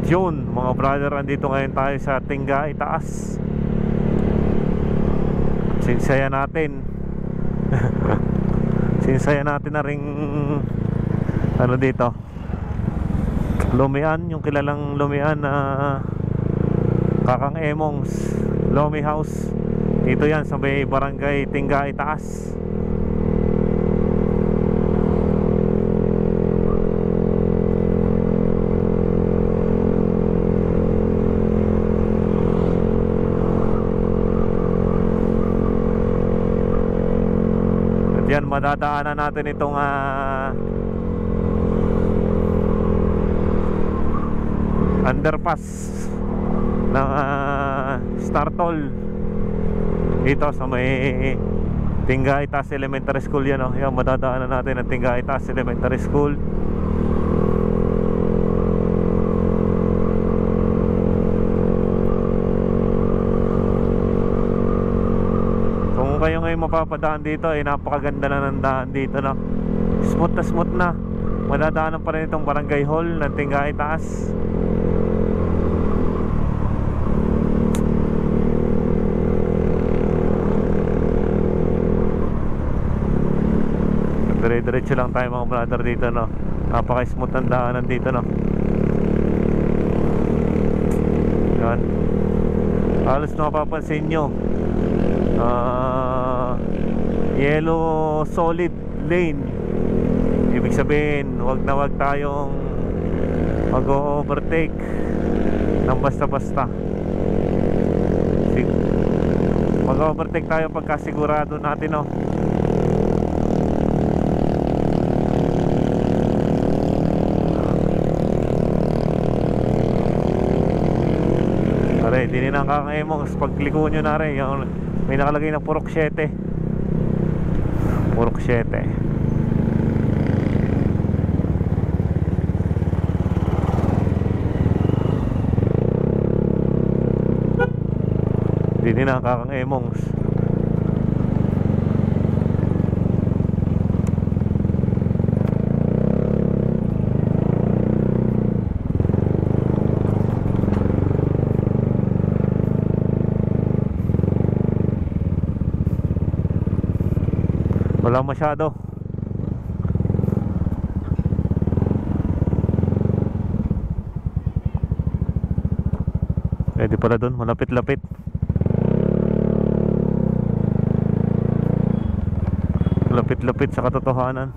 Yun mga brother, andito ngayon tayo sa Tinga Itaas. Sinsaya natin sinsaya natin na ring ano dito, Lumian, yung kilalang Lumian na Kakang Emong's Lomi House. Dito yan sa may barangay Tinga Itaas. Yan, madadaanan natin itong underpass ng Startol dito sa may Tinga Itaas Elementary School. Yan, yan, madadaanan natin ang Tinga Itaas Elementary School. Kayo ngayon mapapadaan dito ay napakaganda na ng daan dito, no? Smooth na smooth na. Madadaanan pa rin itong barangay hall ng Tinga Itaas. Dire-diretso lang tayo mga brother dito, no? Napaka-smooth ng daanan dito, no? Yan. Halos napapansin nyo, yellow solid lane. Ibig sabihin, wag na wag tayong mag-overtake ng basta-basta. Mag-overtake tayo pagka sigurado natin, no? Are, di na Kakang Emong's, pagliko nyo na rin yung may nakalagay na Purok 7. Purok 7. Dito na ang Kakang Emong's. Wala masyado. Pwede pala dun, malapit-lapit. Malapit-lapit sa katotohanan.